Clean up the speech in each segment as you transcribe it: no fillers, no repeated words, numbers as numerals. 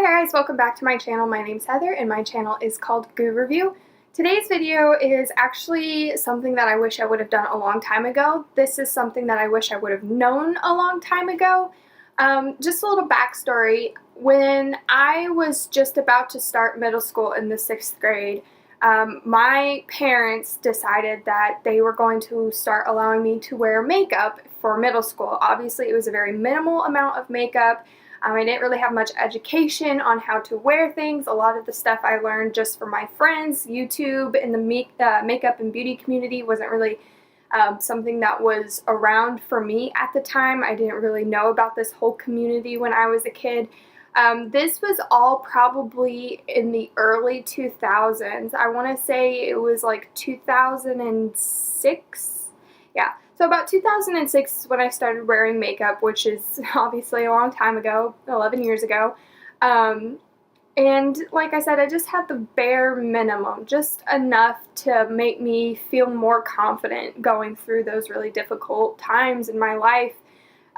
Hi guys, welcome back to my channel. My name's Heather and my channel is called Goo Review. Today's video is actually something that I wish I would have done a long time ago. This is something that I wish I would have known a long time ago. Just a little backstory. When I was just about to start middle school in the 6th grade, my parents decided that they were going to start allowing me to wear makeup for middle school. Obviously, it was a very minimal amount of makeup. I didn't really have much education on how to wear things. A lot of the stuff I learned just from my friends. YouTube and the makeup and beauty community wasn't really something that was around for me at the time. I didn't really know about this whole community when I was a kid. This was all probably in the early 2000s. I want to say it was like 2006. Yeah. So about 2006 is when I started wearing makeup, which is obviously a long time ago, 11 years ago. And like I said, I just had the bare minimum, just enough to make me feel more confident going through those really difficult times in my life.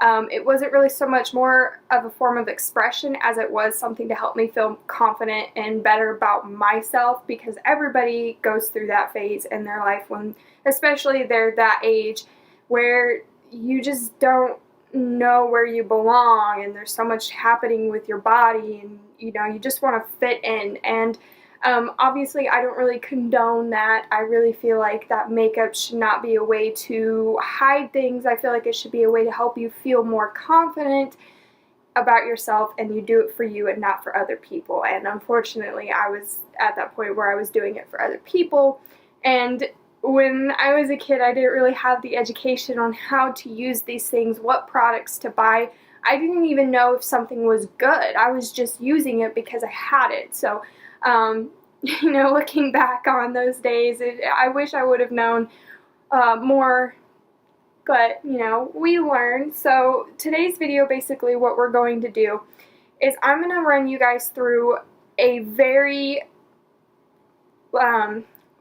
It wasn't really so much more of a form of expression as it was something to help me feel confident and better about myself, because everybody goes through that phase in their life when, especially they're that age, where you just don't know where you belong and there's so much happening with your body and you just want to fit in. And obviously I don't really condone that. I really feel like that makeup should not be a way to hide things. I feel like it should be a way to help you feel more confident about yourself, and you do it for you and not for other people. And unfortunately I was at that point where I was doing it for other people. And when I was a kid, I didn't really have the education on how to use these things, what products to buy. I didn't even know if something was good. I was just using it because I had it. So, looking back on those days, I wish I would have known more, but, we learned. So today's video, basically what we're going to do is I'm going to run you guys through a very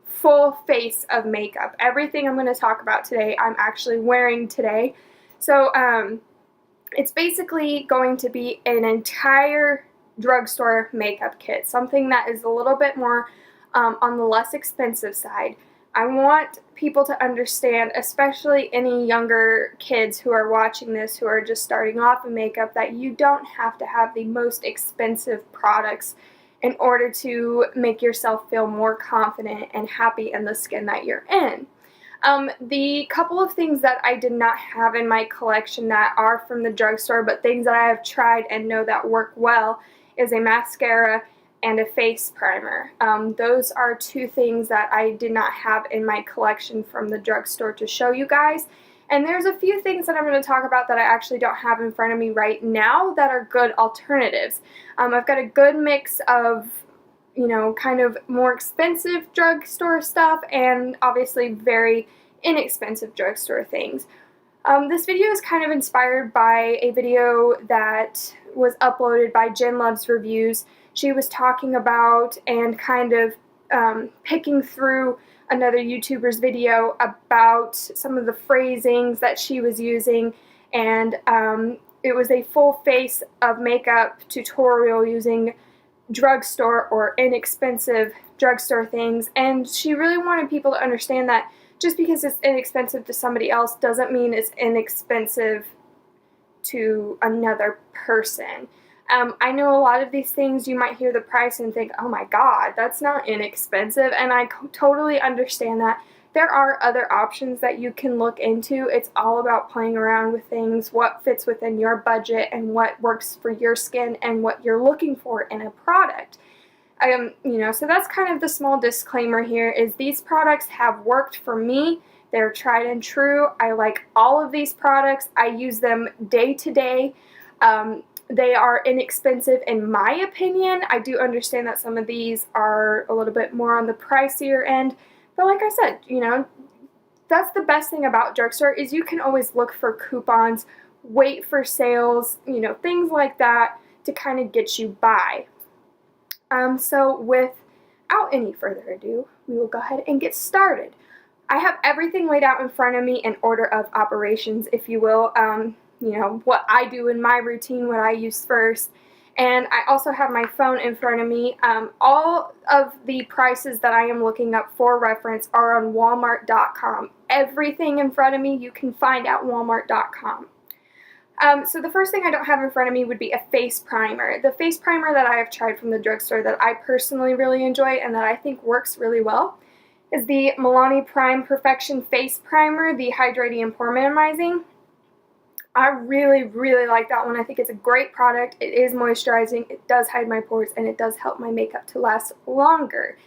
full face of makeup. Everything I'm going to talk about today, I'm actually wearing today. So it's basically going to be an entire drugstore makeup kit, something that is a little bit more on the less expensive side. I want people to understand, especially any younger kids who are watching this, who are just starting off in makeup, that you don't have to have the most expensive products in order to make yourself feel more confident and happy in the skin that you're in. The couple of things that I did not have in my collection that are from the drugstore, but things that I have tried and know that work well, is a mascara and a face primer. Those are two things that I did not have in my collection from the drugstore to show you guys. And there's a few things that I'm going to talk about that I actually don't have in front of me right now that are good alternatives. I've got a good mix of, kind of more expensive drugstore stuff and obviously very inexpensive drugstore things. This video is kind of inspired by a video that was uploaded by Jen Loves Reviews. She was talking about and kind of picking through another YouTuber's video about some of the phrasings that she was using, and it was a full face of makeup tutorial using drugstore or inexpensive drugstore things. And she really wanted people to understand that just because it's inexpensive to somebody else doesn't mean it's inexpensive to another person. I know a lot of these things you might hear the price and think, oh my god, that's not inexpensive, and I totally understand that. There are other options that you can look into. It's all about playing around with things, what fits within your budget and what works for your skin and what you're looking for in a product. So that's kind of the small disclaimer here, is these products have worked for me. They're tried and true. I like all of these products. I use them day to day. They are inexpensive in my opinion. I do understand that some of these are a little bit more on the pricier end, but like I said, that's the best thing about drugstore, is you can always look for coupons, wait for sales, things like that to kind of get you by. So without any further ado, we will go ahead and get started. I have everything laid out in front of me in order of operations, if you will. What I do in my routine, what I use first, And I also have my phone in front of me. All of the prices that I am looking up for reference are on Walmart.com. Everything in front of me you can find at Walmart.com. So the first thing I don't have in front of me would be a face primer. The face primer that I have tried from the drugstore that I personally really enjoy and that I think works really well is the Milani Prime Perfection Face Primer, the Hydrating and Pore-Minimizing. I really, really like that one. I think it's a great product. It is moisturizing, it does hide my pores, and it does help my makeup to last longer.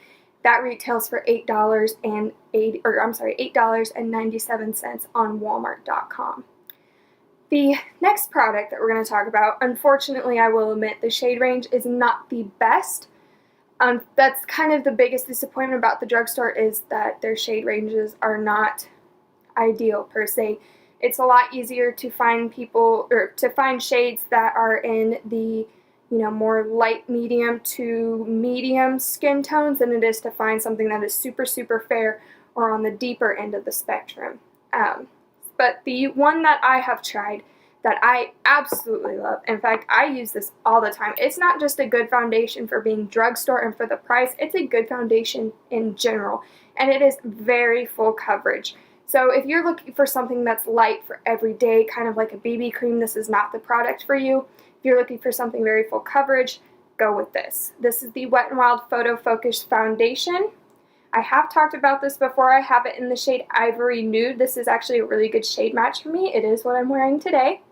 That retails for $8.97 on Walmart.com. The next product that we're going to talk about, unfortunately, I will admit, the shade range is not the best. That's kind of the biggest disappointment about the drugstore, is that their shade ranges are not ideal per se. It's a lot easier to find shades that are in the, more light medium to medium skin tones than it is to find something that is super, super fair or on the deeper end of the spectrum. But the one that I have tried that I absolutely love, in fact, I use this all the time. It's not just a good foundation for being drugstore and for the price, it's a good foundation in general, and it is very full coverage. So if you're looking for something that's light for every day, kind of like a BB cream, this is not the product for you. If you're looking for something very full coverage, go with this. This is the Wet n Wild Photofocus Foundation. I have talked about this before. I have it in the shade Ivory Nude. This is actually a really good shade match for me. It is what I'm wearing today.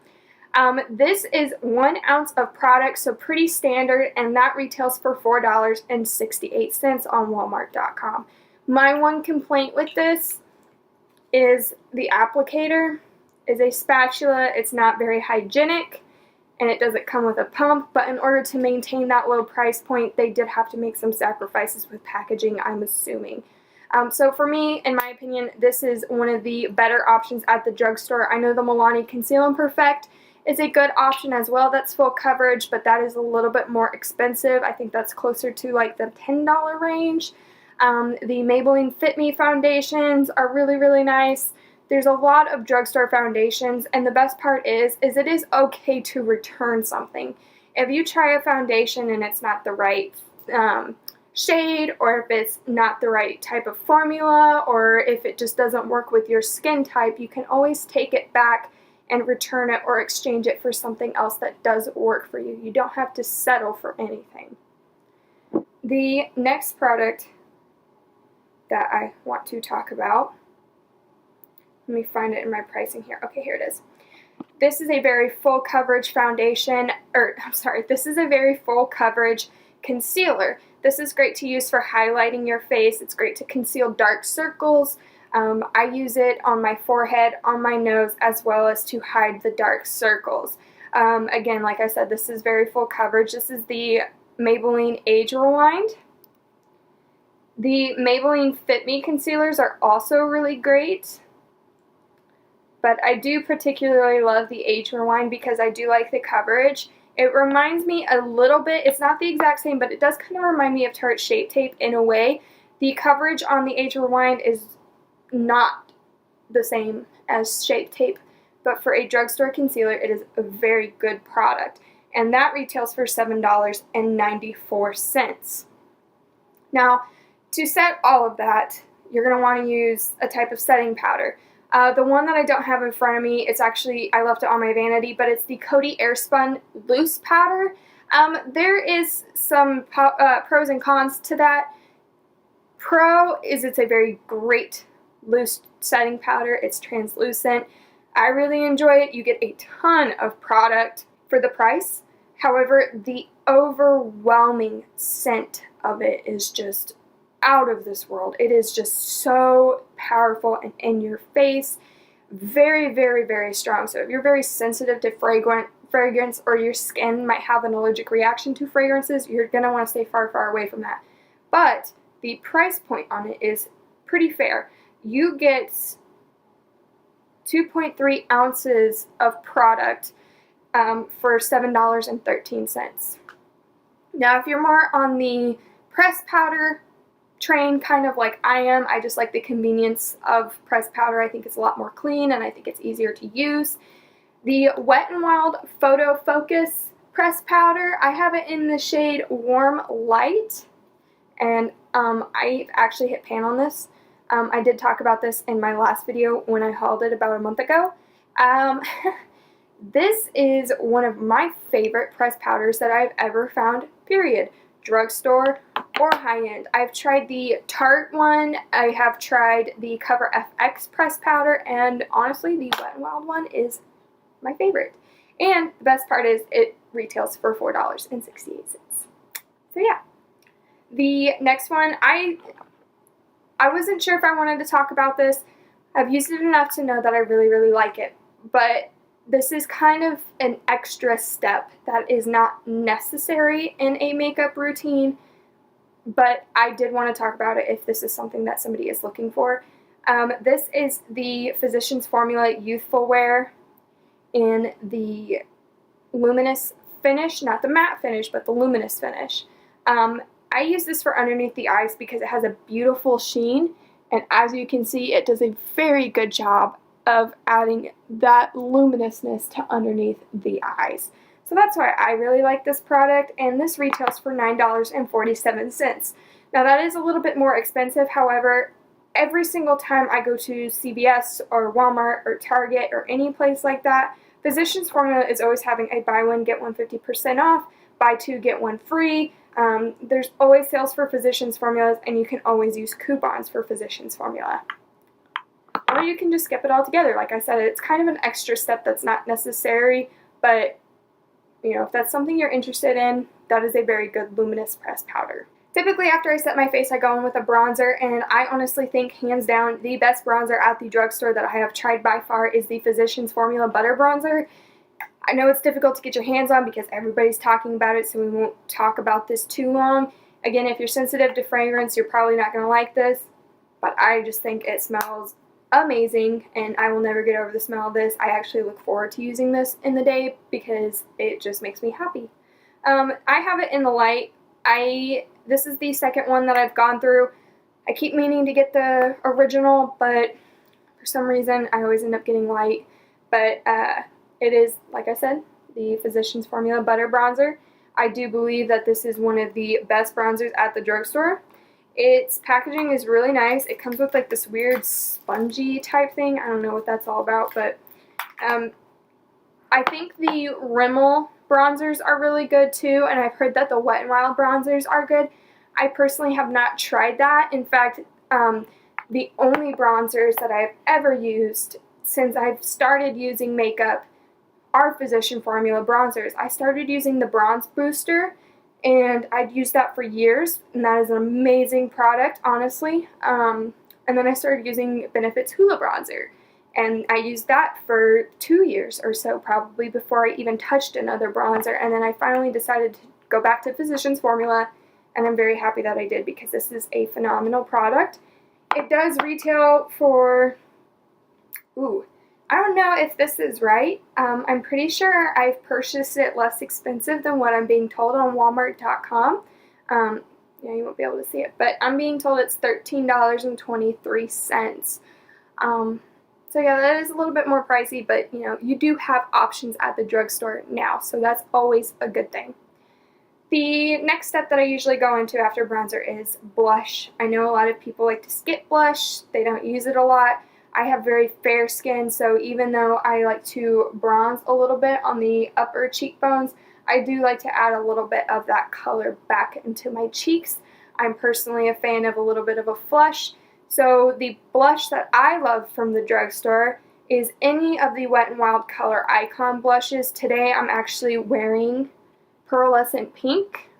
This is 1 ounce of product, so pretty standard, and that retails for $4.68 on Walmart.com. My one complaint with this is the applicator is a spatula. It's not very hygienic, and it doesn't come with a pump, but in order to maintain that low price point, they did have to make some sacrifices with packaging, I'm assuming. So for me, in my opinion, this is one of the better options at the drugstore. I know the Milani Conceal and Perfect is a good option as well. That's full coverage, but that is a little bit more expensive. I think that's closer to like the $10 range. The Maybelline Fit Me foundations are really, really nice. There's a lot of drugstore foundations, and the best part is it is okay to return something. If you try a foundation and it's not the right shade, or if it's not the right type of formula, or if it just doesn't work with your skin type, you can always take it back and return it or exchange it for something else that does work for you. You don't have to settle for anything. The next product that I want to talk about, let me find it in my pricing here. Okay, here it is. This is a very full coverage foundation, this is a very full coverage concealer. This is great to use for highlighting your face. It's great to conceal dark circles. I use it on my forehead, on my nose, as well as to hide the dark circles. Again, like I said, this is very full coverage. This is the Maybelline Age Rewind. The Maybelline Fit Me concealers are also really great, but I do particularly love the Age Rewind because I do like the coverage. It reminds me a little bit, it's not the exact same, but it does kind of remind me of Tarte Shape Tape in a way. The coverage on the Age Rewind is not the same as Shape Tape, but for a drugstore concealer, it is a very good product, and that retails for $7.94. Now, to set all of that, you're going to want to use a type of setting powder. The one that I don't have in front of me, it's actually, I left it on my vanity, but it's the Coty Airspun Loose Powder. There is some pros and cons to that. Pro is it's a very great loose setting powder. It's translucent. I really enjoy it. You get a ton of product for the price. However, the overwhelming scent of it is just out of this world. It is just so powerful and in your face. Very, very, very strong. So if you're very sensitive to fragrance, or your skin might have an allergic reaction to fragrances, you're going to want to stay far, far away from that. But the price point on it is pretty fair. You get 2.3 ounces of product for $7.13. Now, if you're more on the pressed powder train, kind of like I am, I just like the convenience of pressed powder. I think it's a lot more clean, and I think it's easier to use. The Wet n Wild Photofocus pressed powder. I have it in the shade Warm Light, and I actually hit pan on this. I did talk about this in my last video when I hauled it about a month ago. This is one of my favorite pressed powders that I've ever found, period. Drugstore or high-end. I've tried the Tarte one, I have tried the Cover FX pressed powder, and honestly the Wet n Wild one is my favorite. And the best part is it retails for $4.68. So yeah. The next one, I wasn't sure if I wanted to talk about this. I've used it enough to know that I really, really like it. But this is kind of an extra step that is not necessary in a makeup routine. But I did want to talk about it if this is something that somebody is looking for. This is the Physicians Formula Youthful Wear in the Luminous finish. Not the matte finish, but the Luminous finish. I use this for underneath the eyes because it has a beautiful sheen, and as you can see, it does a very good job of adding that luminousness to underneath the eyes. So that's why I really like this product, and this retails for $9.47. Now that is a little bit more expensive, however, every single time I go to CVS or Walmart or Target or any place like that, Physicians Formula is always having a buy one, get one 50% off, buy two, get one free. There's always sales for Physicians Formulas, and you can always use coupons for Physicians Formula. Or you can just skip it all together. Like I said, it's kind of an extra step that's not necessary, but you know, if that's something you're interested in, that is a very good luminous pressed powder. Typically after I set my face, I go in with a bronzer, and I honestly think hands down the best bronzer at the drugstore that I have tried by far is the Physicians Formula Butter Bronzer. I know it's difficult to get your hands on because everybody's talking about it, so we won't talk about this too long. Again, if you're sensitive to fragrance, you're probably not going to like this, but I just think it smells amazing, and I will never get over the smell of this. I actually look forward to using this in the day because it just makes me happy. I have it in the light. This is the second one that I've gone through. I keep meaning to get the original, but for some reason I always end up getting light. But it is, like I said, the Physicians Formula Butter Bronzer. I do believe that this is one of the best bronzers at the drugstore. Its packaging is really nice. It comes with like this weird spongy type thing. I don't know what that's all about, but I think the Rimmel bronzers are really good too, and I've heard that the Wet n Wild bronzers are good. I personally have not tried that. In fact, the only bronzers that I've ever used since I've started using makeup are Physician Formula bronzers. I started using the Bronze Booster, and I'd used that for years, and that is an amazing product, honestly. And then I started using Benefit's Hoola Bronzer, and I used that for 2 years or so, probably, before I even touched another bronzer. And then I finally decided to go back to Physicians Formula, and I'm very happy that I did because this is a phenomenal product. It does retail for, I don't know if this is right. I'm pretty sure I've purchased it less expensive than what I'm being told on Walmart.com. Yeah, you won't be able to see it, but I'm being told it's $13.23. So yeah, that is a little bit more pricey, but you know, you do have options at the drugstore now, so that's always a good thing. The next step that I usually go into after bronzer is blush. I know a lot of people like to skip blush. They don't use it a lot. I have very fair skin, so even though I like to bronze a little bit on the upper cheekbones, I do like to add a little bit of that color back into my cheeks. I'm personally a fan of a little bit of a flush, so the blush that I love from the drugstore is any of the Wet n Wild Color Icon blushes. Today I'm actually wearing Pearlescent Pink.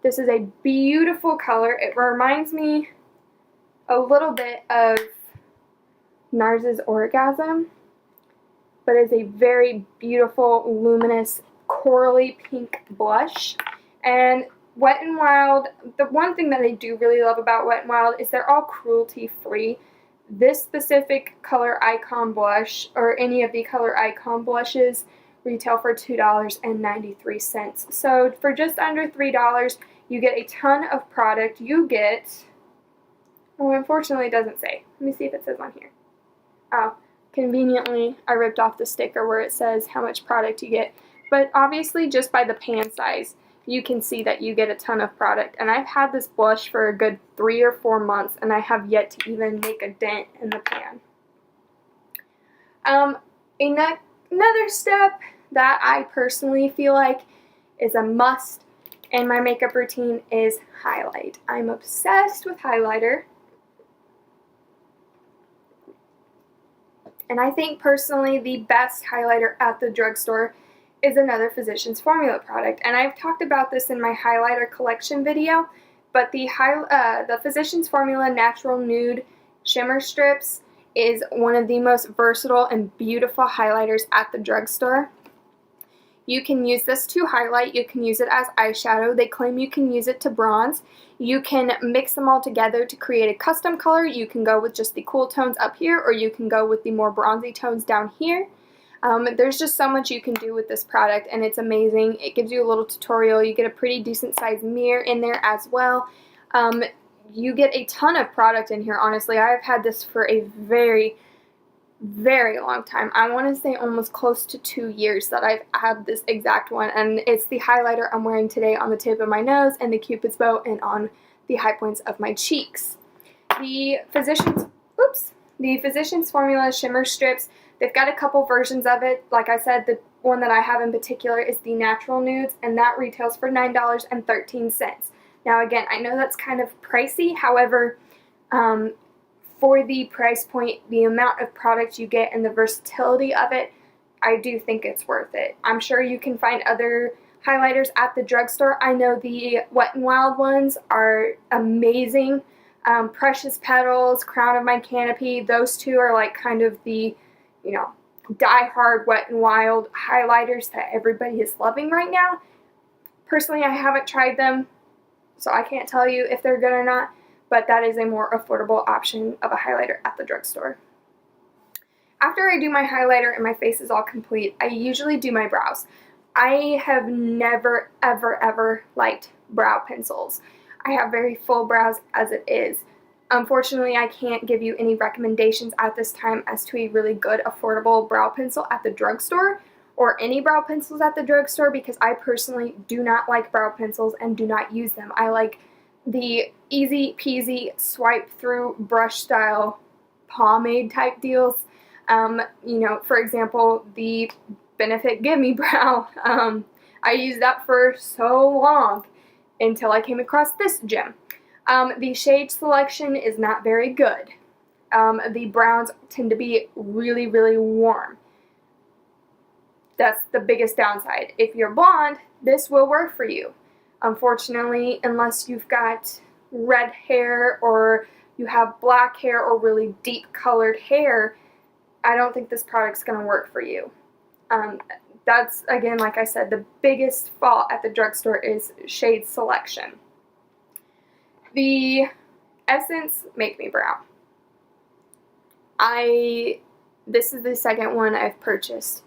This is a beautiful color. It reminds me a little bit of NARS's Orgasm, but it's a very beautiful, luminous, corally pink blush. And Wet n Wild, the one thing that I do really love about Wet n Wild is they're all cruelty-free. This specific Color Icon blush, or any of the Color Icon blushes, retail for $2.93. So for just under $3, you get a ton of product. You get, well, unfortunately it doesn't say. Let me see if it says on here. Oh, conveniently, I ripped off the sticker where it says how much product you get. But obviously just by the pan size, you can see that you get a ton of product. And I've had this blush for a good 3 or 4 months, and I have yet to even make a dent in the pan. Another step that I personally feel like is a must in my makeup routine is highlight. I'm obsessed with highlighter. And I think personally the best highlighter at the drugstore is another Physicians Formula product. And I've talked about this in my highlighter collection video, but the Physicians Formula Natural Nude Shimmer Strips is one of the most versatile and beautiful highlighters at the drugstore. You can use this to highlight, you can use it as eyeshadow, they claim you can use it to bronze, you can mix them all together to create a custom color, you can go with just the cool tones up here, or you can go with the more bronzy tones down here. There's just so much you can do with this product, and it's amazing. It gives you a little tutorial, you get a pretty decent sized mirror in there as well. You get a ton of product in here, honestly. I've had this for a very long time. I want to say almost close to 2 years that I've had this exact one, and it's the highlighter I'm wearing today on the tip of my nose and the Cupid's bow and on the high points of my cheeks. The Physicians Formula Shimmer Strips, they've got a couple versions of it. Like I said, the one that I have in particular is the Natural Nudes, and that retails for $9.13. Now again, I know that's kind of pricey, however, for the price point, the amount of product you get and the versatility of it, I do think it's worth it. I'm sure you can find other highlighters at the drugstore. I know the Wet n Wild ones are amazing. Precious Petals, Crown of My Canopy, those two are like kind of the, you know, die-hard Wet n Wild highlighters that everybody is loving right now. Personally, I haven't tried them, so I can't tell you if they're good or not, but that is a more affordable option of a highlighter at the drugstore. After I do my highlighter and my face is all complete, I usually do my brows. I have never, ever liked brow pencils. I have very full brows as it is. Unfortunately, I can't give you any recommendations at this time as to a really good, affordable brow pencil at the drugstore, or any brow pencils at the drugstore, because I personally do not like brow pencils and do not use them. I like the easy peasy swipe through brush style pomade type deals. You know, for example, the Benefit Gimme Brow. I used that for so long until I came across this gem. The shade selection is not very good. The browns tend to be really warm. That's the biggest downside. If you're blonde, this will work for you. Unfortunately, unless you've got red hair or you have black hair or really deep colored hair, I don't think this product's going to work for you. That's, again, like I said, the biggest fault at the drugstore is shade selection. The Essence Make Me Brow. This is the second one I've purchased.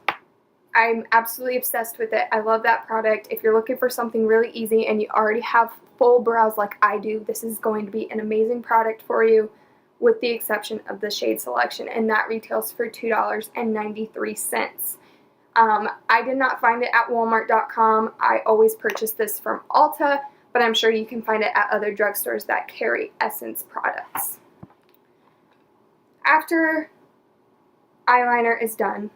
I'm absolutely obsessed with it. I love that product. If you're looking for something really easy and you already have full brows like I do, this is going to be an amazing product for you, with the exception of the shade selection, and that retails for $2.93. I did not find it at Walmart.com. I always purchase this from Ulta, but I'm sure you can find it at other drugstores that carry Essence products. After eyeliner is done,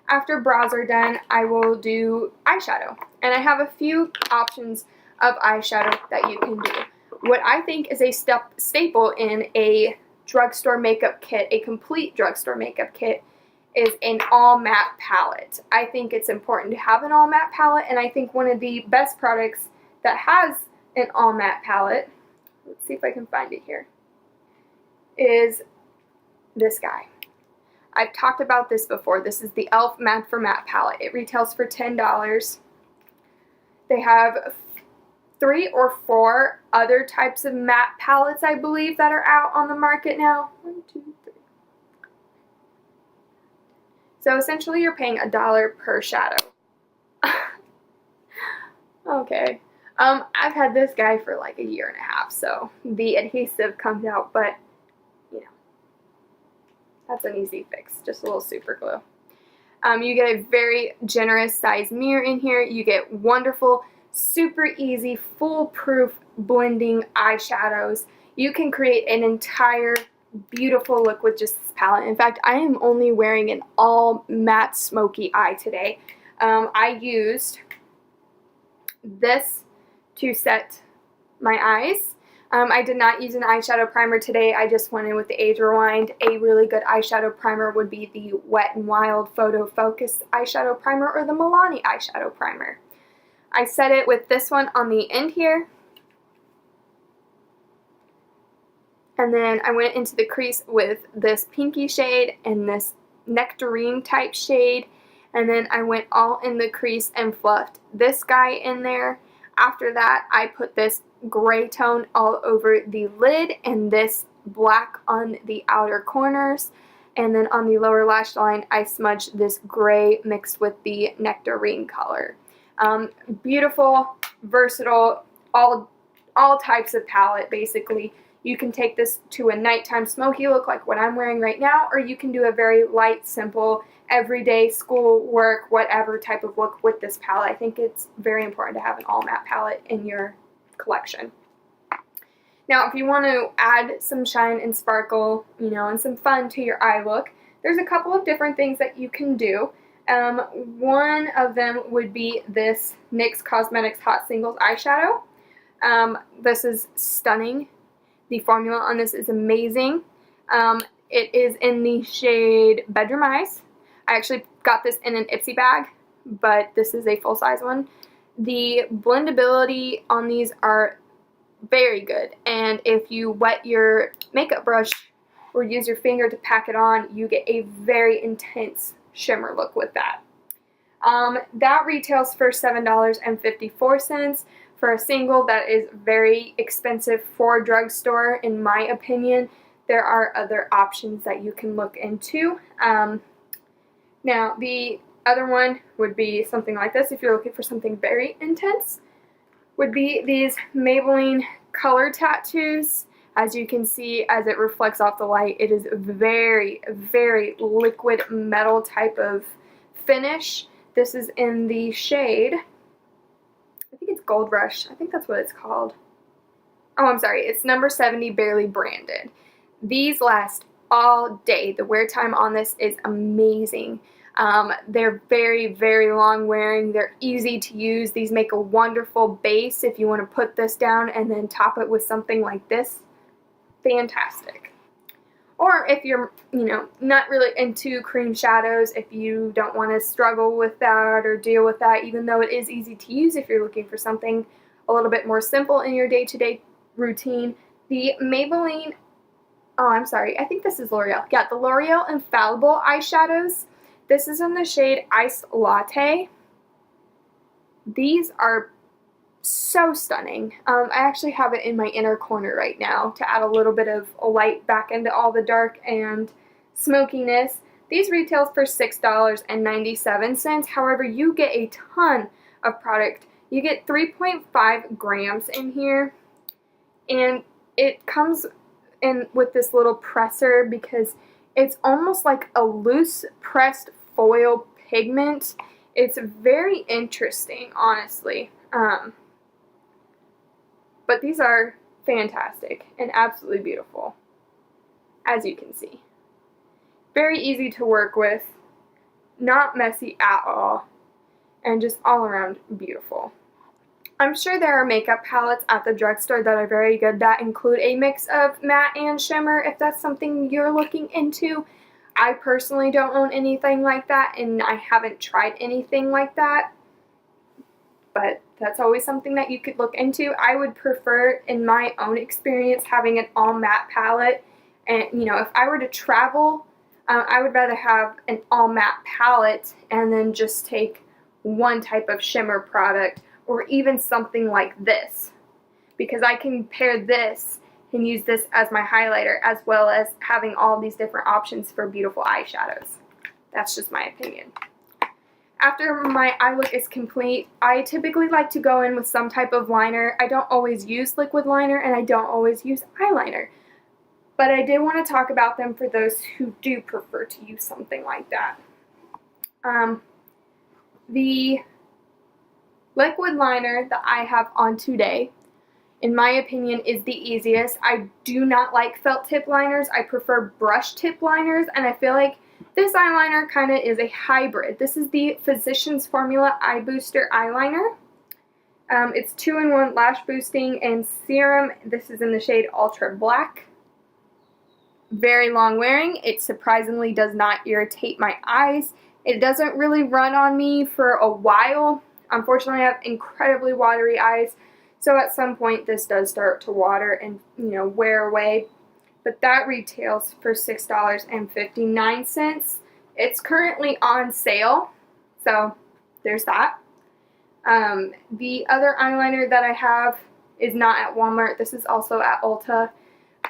after brows are done, I will do eyeshadow. And I have a few options of eyeshadow that you can do. What I think is a staple in a drugstore makeup kit, a complete drugstore makeup kit, is an all matte palette. I think it's important to have an all matte palette, and I think one of the best products that has an all matte palette, let's see if I can find it here, is this guy. I've talked about this before. This is the e.l.f. Matte for Matte palette. It retails for $10. They have 3 or 4 other types of matte palettes, I believe, that are out on the market now. 1, 2, 3. So essentially you're paying $1 per shadow. Okay. I've had this guy for like a year and a half, so the adhesive comes out, but you know, that's an easy fix. Just a little super glue. You get a very generous size mirror in here. You get wonderful, super easy, foolproof blending eyeshadows. You can create an entire beautiful look with just this palette. In fact, I am only wearing an all matte smoky eye today. I used this to set my eyes. I did not use an eyeshadow primer today. I just went in with the Age Rewind. A really good eyeshadow primer would be the Wet n Wild Photofocus eyeshadow primer or the Milani eyeshadow primer. I set it with this one on the end here. And then I went into the crease with this pinky shade and this nectarine type shade. And then I went all in the crease and fluffed this guy in there. After that, I put this gray tone all over the lid and this black on the outer corners. And then on the lower lash line, I smudged this gray mixed with the nectarine color. Beautiful, versatile, all types of palette, basically. You can take this to a nighttime smoky look like what I'm wearing right now, or you can do a very light, simple, everyday school, work, whatever type of look with this palette. I think it's very important to have an all matte palette in your collection. Now, if you want to add some shine and sparkle, you know, and some fun to your eye look, there's a couple of different things that you can do. One of them would be this NYX Cosmetics Hot Singles eyeshadow. This is stunning. The formula on this is amazing. It is in the shade Bedroom Eyes. I actually got this in an Ipsy bag, but this is a full-size one. The blendability on these are very good, and if you wet your makeup brush or use your finger to pack it on, you get a very intense shimmer look with that. That retails for $7.54. For a single, that is very expensive for a drugstore, in my opinion. There are other options that you can look into. Now, the other one would be something like this, if you're looking for something very intense, would be these Maybelline color tattoos. As you can see, as it reflects off the light, it is very, very liquid metal type of finish. This is in the shade, I think it's Gold Rush. I think that's what it's called. Oh, I'm sorry. It's number 70, Barely Branded. These last all day. The wear time on this is amazing. They're very, very long wearing. They're easy to use. These make a wonderful base if you want to put this down and then top it with something like this. Fantastic. Or if you're, you know, not really into cream shadows, if you don't want to struggle with that or deal with that, even though it is easy to use if you're looking for something a little bit more simple in your day-to-day routine, the Maybelline, oh, I'm sorry, I think this is L'Oreal. Yeah, the L'Oreal Infallible eyeshadows. This is in the shade Iced Latte. These are so stunning. I actually have it in my inner corner right now to add a little bit of light back into all the dark and smokiness. These retails for $6.97. However, you get a ton of product. You get 3.5 grams in here, and it comes in with this little presser because it's almost like a loose pressed foil pigment. It's very interesting, honestly. But these are fantastic and absolutely beautiful, as you can see. Very easy to work with, not messy at all, and just all around beautiful. I'm sure there are makeup palettes at the drugstore that are very good that include a mix of matte and shimmer if that's something you're looking into. I personally don't own anything like that, and I haven't tried anything like that. But that's always something that you could look into. I would prefer, in my own experience, having an all matte palette. And, you know, if I were to travel, I would rather have an all matte palette and then just take one type of shimmer product, or even something like this, because I can pair this and use this as my highlighter, as well as having all these different options for beautiful eyeshadows. That's just my opinion. After my eye look is complete, I typically like to go in with some type of liner. I don't always use liquid liner, and I don't always use eyeliner. But I did want to talk about them for those who do prefer to use something like that. The liquid liner that I have on today, in my opinion, is the easiest. I do not like felt tip liners. I prefer brush tip liners, and I feel like this eyeliner kind of is a hybrid. This is the Physicians Formula Eye Booster Eyeliner. It's 2-in-1 lash boosting and serum. This is in the shade Ultra Black. Very long wearing. It surprisingly does not irritate my eyes. It doesn't really run on me for a while. Unfortunately, I have incredibly watery eyes, so at some point this does start to water and, wear away. But that retails for $6.59. It's currently on sale, so there's that. The other eyeliner that I have is not at Walmart. This is also at Ulta.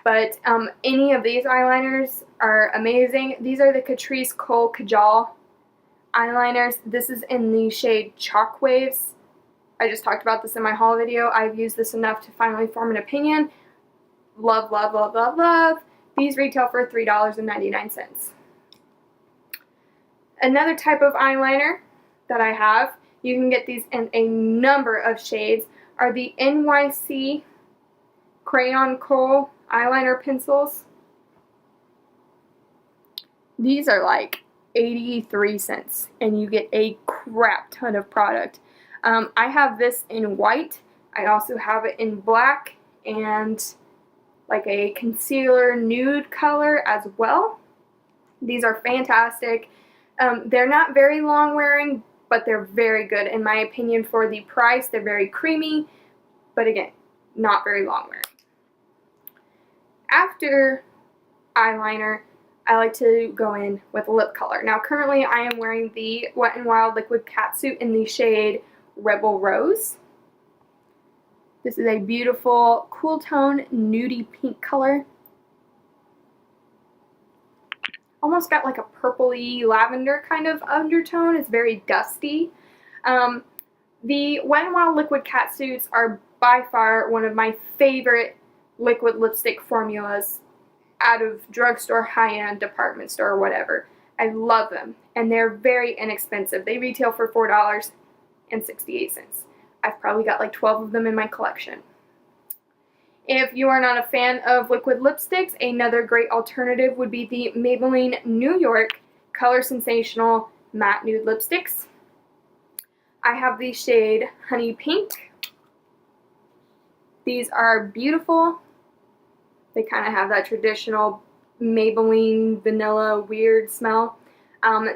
But any of these eyeliners are amazing. These are the Catrice Kohl Kajal eyeliners. This is in the shade Chalk Waves. I just talked about this in my haul video. I've used this enough to finally form an opinion. Love, love, love, love, love. These retail for $3.99. Another type of eyeliner that I have, you can get these in a number of shades, are the NYC Crayon Kohl eyeliner pencils. These are like 83 cents and you get a crap ton of product. I have this in white. I also have it in black and like a concealer nude color as well. These are fantastic. They're not very long wearing, but they're very good in my opinion for the price. They're very creamy, but again, not very long wearing. After eyeliner, I like to go in with lip color. Now currently I am wearing the Wet n Wild Liquid Catsuit in the shade Rebel Rose. This is a beautiful cool tone nudie pink color. Almost got like a purpley lavender kind of undertone. It's very dusty. The Wet n Wild Liquid Catsuits are by far one of my favorite liquid lipstick formulas out of drugstore, high-end, department store, or whatever. I love them, and they're very inexpensive. They retail for $4.68. I've probably got like 12 of them in my collection. If you are not a fan of liquid lipsticks, another great alternative would be the Maybelline New York Color Sensational Matte Nude Lipsticks. I have the shade Honey Pink. These are beautiful. They kind of have that traditional Maybelline vanilla weird smell.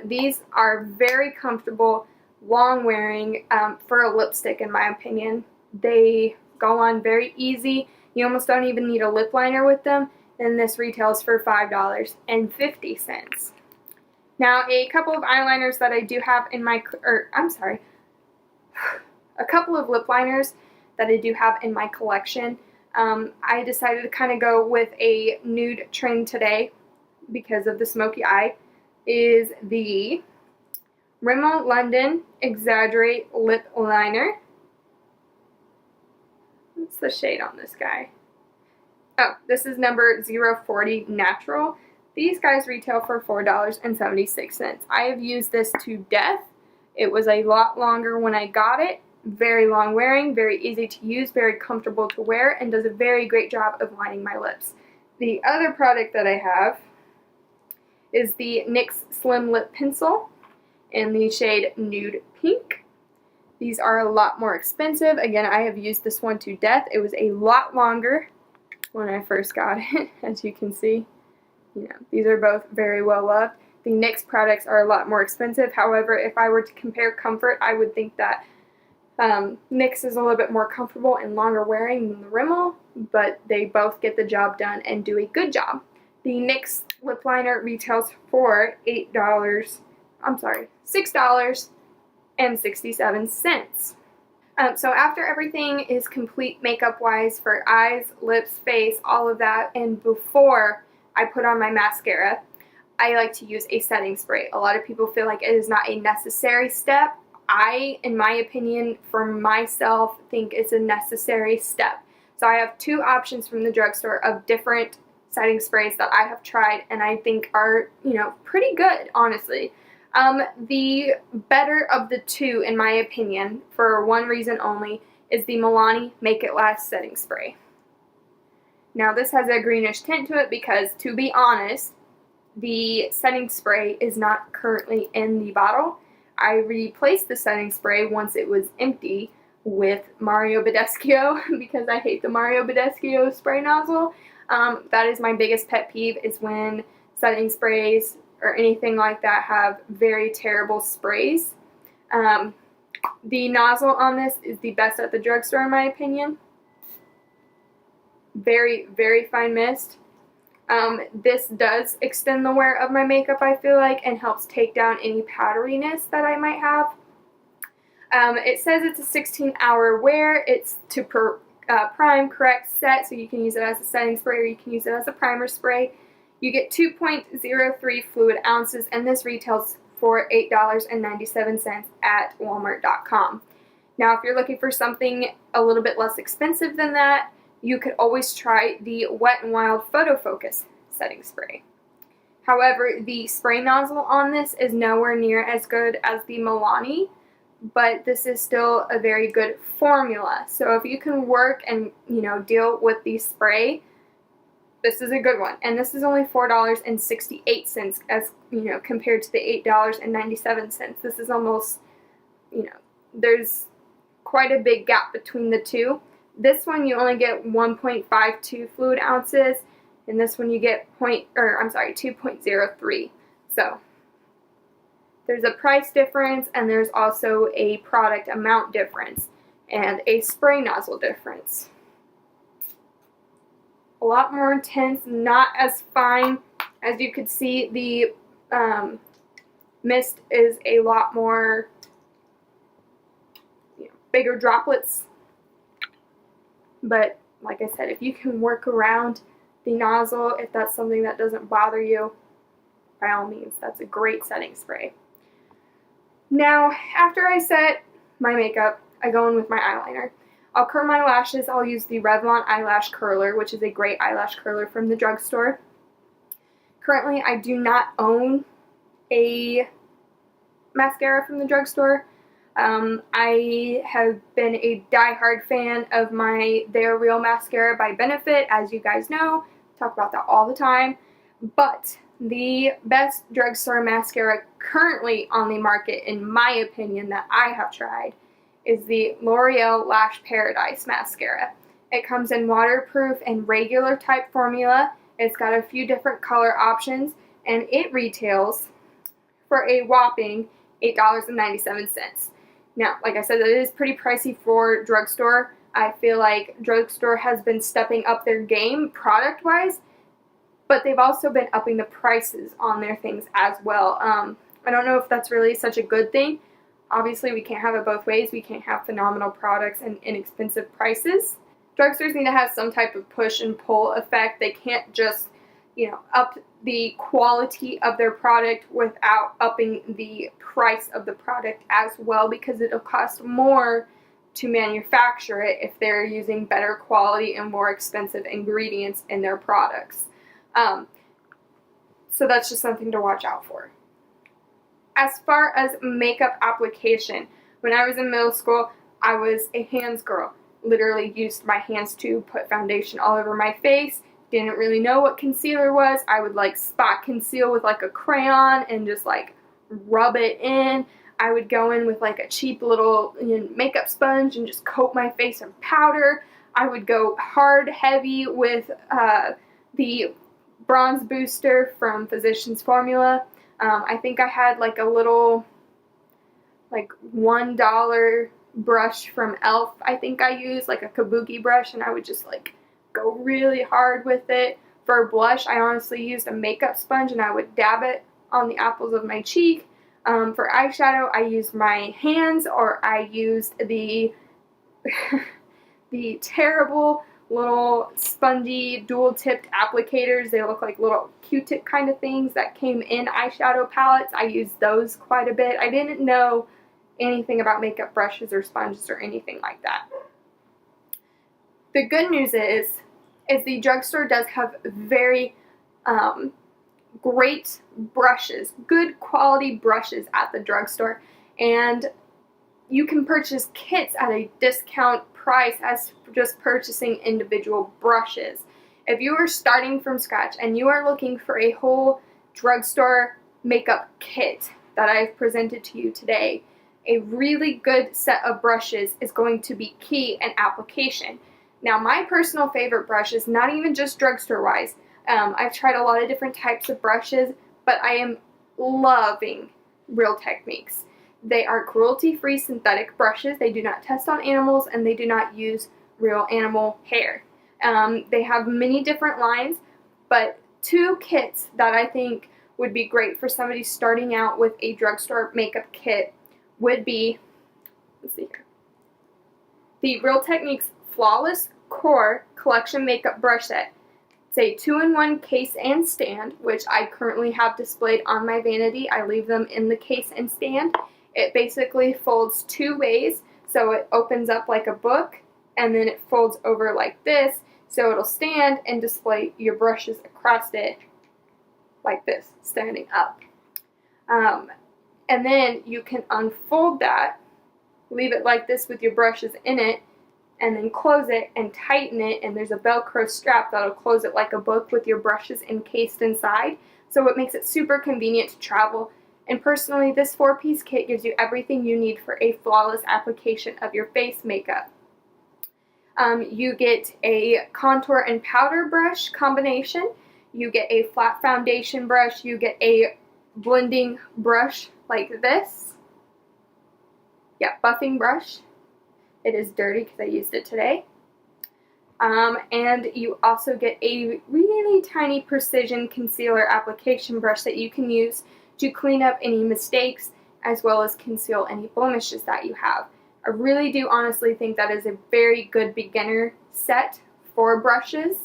These are very comfortable, long wearing for a lipstick in my opinion. They go on very easy. You almost don't even need a lip liner with them, and this retails for $5.50. Now a couple of eyeliners that I do have in my, a couple of lip liners that I do have in my collection. I decided to kind of go with a nude trend today because of the smoky eye, is the Rimmel London Exaggerate Lip Liner. What's the shade on this guy? Oh, this is number 040 Natural. These guys retail for $4.76. I have used this to death. It was a lot longer when I got it. Very long wearing, very easy to use, very comfortable to wear, and does a very great job of lining my lips. The other product that I have is the NYX Slim Lip Pencil in the shade Nude Pink. These are a lot more expensive. Again, I have used this one to death. It was a lot longer when I first got it, as you can see. These are both very well loved. The NYX products are a lot more expensive. However, if I were to compare comfort, I would think that NYX is a little bit more comfortable and longer wearing than the Rimmel, but they both get the job done and do a good job. The NYX lip liner retails for $6.67. So after everything is complete makeup-wise for eyes, lips, face, all of that, and before I put on my mascara, I like to use a setting spray. A lot of people feel like it is not a necessary step. I, in my opinion, for myself, think it's a necessary step. So I have two options from the drugstore of different setting sprays that I have tried and I think are, pretty good, honestly. The better of the two, in my opinion, for one reason only, is the Milani Make It Last setting spray. Now this has a greenish tint to it because, to be honest, the setting spray is not currently in the bottle. I replaced the setting spray once it was empty with Mario Badescu because I hate the Mario Badescu spray nozzle. That is my biggest pet peeve, is when setting sprays or anything like that have very terrible sprays. The nozzle on this is the best at the drugstore in my opinion. Very, very fine mist. This does extend the wear of my makeup, I feel like, and helps take down any powderiness that I might have. It says it's a 16-hour wear. It's to prime, correct, set, so you can use it as a setting spray or you can use it as a primer spray. You get 2.03 fluid ounces, and this retails for $8.97 at Walmart.com. Now, if you're looking for something a little bit less expensive than that, you could always try the Wet n Wild Photofocus setting spray. However, the spray nozzle on this is nowhere near as good as the Milani, but this is still a very good formula. So if you can work and, deal with the spray, this is a good one. And this is only $4.68 as, compared to the $8.97. This is almost, there's quite a big gap between the two. This one you only get 1.52 fluid ounces, and this one you get 2.03. So there's a price difference, and there's also a product amount difference and a spray nozzle difference. A lot more intense, not as fine. As you could see, the mist is a lot more bigger droplets. But like I said, if you can work around the nozzle, if that's something that doesn't bother you, by all means, that's a great setting spray. Now, after I set my makeup, I go in with my eyeliner. I'll curl my lashes. I'll use the Revlon Eyelash Curler, which is a great eyelash curler from the drugstore. Currently, I do not own a mascara from the drugstore. I have been a diehard fan of my They're Real mascara by Benefit, as you guys know. Talk about that all the time. But the best drugstore mascara currently on the market, in my opinion, that I have tried, is the L'Oreal Lash Paradise mascara. It comes in waterproof and regular type formula. It's got a few different color options, and it retails for a whopping $8.97. Now, like I said, it is pretty pricey for drugstore. I feel like drugstore has been stepping up their game product-wise, but they've also been upping the prices on their things as well. I don't know if that's really such a good thing. Obviously, we can't have it both ways. We can't have phenomenal products and inexpensive prices. Drugstores need to have some type of push and pull effect. They can't just, up the quality of their product without upping the price of the product as well, because it'll cost more to manufacture it if they're using better quality and more expensive ingredients in their products. So that's just something to watch out for. As far as makeup application, when I was in middle school, I was a hands girl. Literally used my hands to put foundation all over my face. Didn't really know what concealer was. I would spot conceal with a crayon and just rub it in. I would go in with a cheap little makeup sponge and just coat my face in powder. I would go hard, heavy with the bronze booster from Physicians Formula. I think I had a little $1 brush from e.l.f. I think I used a kabuki brush, and I would just go really hard with it. For blush, I honestly used a makeup sponge and I would dab it on the apples of my cheek. For eyeshadow, I used my hands, or I used the the terrible little spongy dual-tipped applicators. They look like little Q-tip kind of things that came in eyeshadow palettes. I used those quite a bit. I didn't know anything about makeup brushes or sponges or anything like that. The good news is the drugstore does have very great brushes, good quality brushes at the drugstore, and you can purchase kits at a discount price as just purchasing individual brushes. If you are starting from scratch and you are looking for a whole drugstore makeup kit that I've presented to you today, a really good set of brushes is going to be key in application. Now, my personal favorite brush is not even just drugstore wise. I've tried a lot of different types of brushes, but I am loving Real Techniques. They are cruelty-free synthetic brushes. They do not test on animals, and they do not use real animal hair. They have many different lines, but two kits that I think would be great for somebody starting out with a drugstore makeup kit would be, let's see here, the Real Techniques Flawless Core Collection Makeup Brush Set. It's a 2-in-1 case and stand, which I currently have displayed on my vanity. I leave them in the case and stand. It basically folds two ways, so it opens up like a book, and then it folds over like this, so it'll stand and display your brushes across it like this, standing up. And then you can unfold that, leave it like this with your brushes in it, and then close it and tighten it, and there's a Velcro strap that'll close it like a book with your brushes encased inside, so it makes it super convenient to travel. And personally, this 4-piece kit gives you everything you need for a flawless application of your face makeup. You get a contour and powder brush combination, you get a flat foundation brush, you get a blending brush like this. Yeah, buffing brush. It is dirty because I used it today. And you also get a really tiny precision concealer application brush that you can use to clean up any mistakes as well as conceal any blemishes that you have. I really do honestly think that is a very good beginner set for brushes.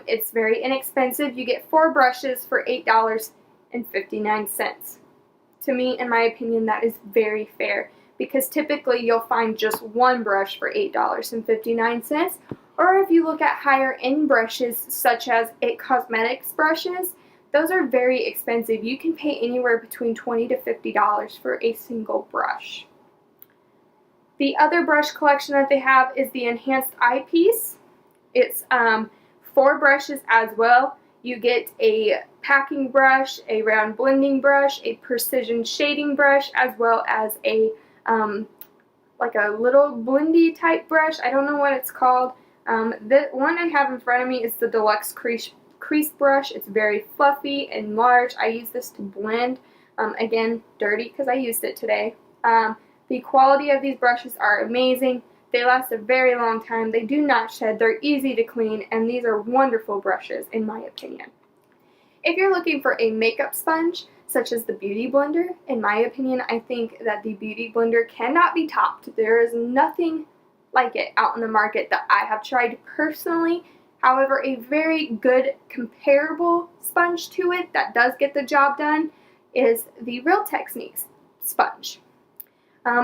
It's very inexpensive. You get 4 brushes for $8.59. To me, in my opinion, that is very fair, because typically you'll find just one brush for $8.59, or if you look at higher end brushes such as IT Cosmetics brushes, those are very expensive. You can pay anywhere between $20 to $50 for a single brush. The other brush collection that they have is the Enhanced Eyepiece. It's 4 brushes as well. You get a packing brush, a round blending brush, a precision shading brush, as well as a like a little blendy type brush. I don't know what it's called. The one I have in front of me is the Deluxe Crease brush. It's very fluffy and large. I use this to blend. Again, dirty because I used it today. The quality of these brushes are amazing. They last a very long time. They do not shed. They're easy to clean, and these are wonderful brushes in my opinion. If you're looking for a makeup sponge, such as the Beauty Blender, in my opinion, I think that the Beauty Blender cannot be topped. There is nothing like it out in the market that I have tried personally. However, a very good comparable sponge to it that does get the job done is the Real Techniques sponge.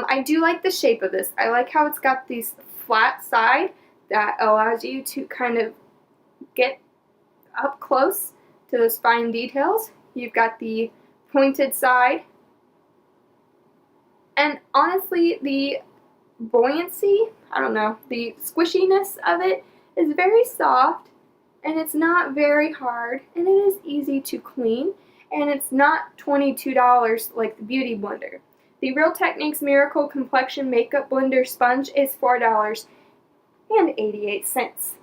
I do like the shape of this. I like how it's got these flat side that allows you to kind of get up close to those fine details. You've got the pointed side, and honestly the buoyancy, I don't know, the squishiness of it is very soft, and it's not very hard, and it is easy to clean, and it's not $22 like the Beauty Blender. The Real Techniques Miracle Complexion Makeup Blender Sponge is $4.88.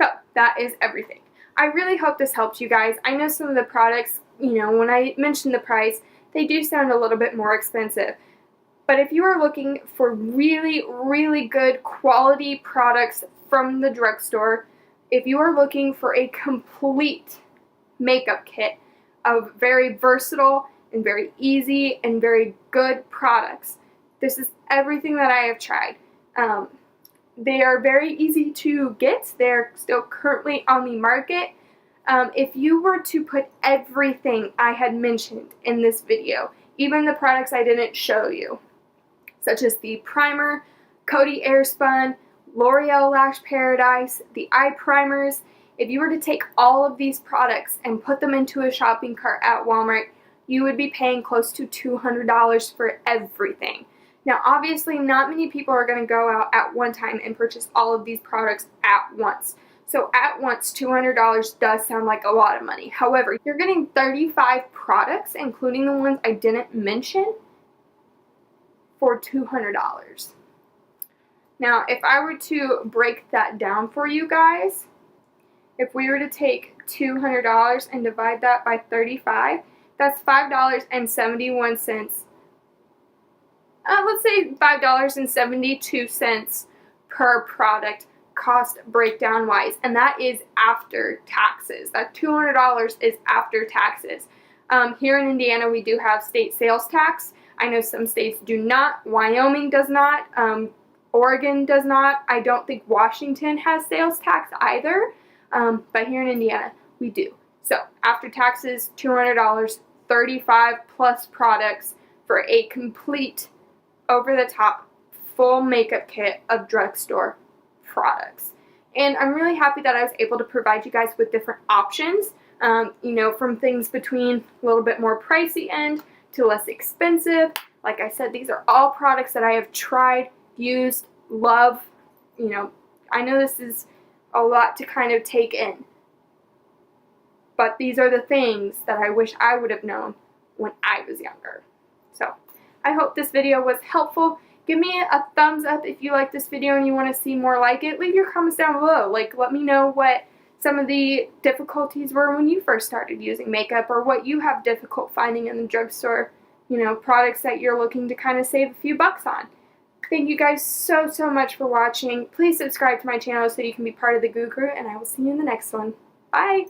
So that is everything. I really hope this helped you guys. I know some of the products, you know, when I mentioned the price, they do sound a little bit more expensive. But if you are looking for really, really good quality products from the drugstore, if you are looking for a complete makeup kit of very versatile and very easy and very good products, this is everything that I have tried. They are very easy to get. They're still currently on the market. If you were to put everything I had mentioned in this video, even the products I didn't show you, such as the primer, Coty Airspun, L'Oreal Lash Paradise, the eye primers, If you were to take all of these products and put them into a shopping cart at Walmart, you would be paying close to $200 for everything. Now, obviously, not many people are going to go out at one time and purchase all of these products at once. So at once, $200 does sound like a lot of money. However, you're getting 35 products, including the ones I didn't mention, for $200. Now, if I were to break that down for you guys, if we were to take $200 and divide that by 35, that's $5.71. Let's say $5.72 per product, cost breakdown wise, and that is after taxes. That $200 is after taxes. Here in Indiana, we do have state sales tax. I know some states do not. Wyoming does not. Oregon does not. I don't think Washington has sales tax either. But here in Indiana, we do. So after taxes, $200, 35 plus products for a complete, over-the-top, full makeup kit of drugstore products. And I'm really happy that I was able to provide you guys with different options, you know, from things between a little bit more pricey end to less expensive. Like I said, these are all products that I have tried, used, love. You know, I know this is a lot to kind of take in, but these are the things that I wish I would have known when I was younger. So I hope this video was helpful. Give me a thumbs up if you like this video and you want to see more like it. Leave your comments down below. Like, let me know what some of the difficulties were when you first started using makeup, or what you have difficult finding in the drugstore, you know, products that you're looking to kind of save a few bucks on. Thank you guys so much for watching. Please subscribe to my channel so you can be part of the Goo Crew, and I will see you in the next one. Bye!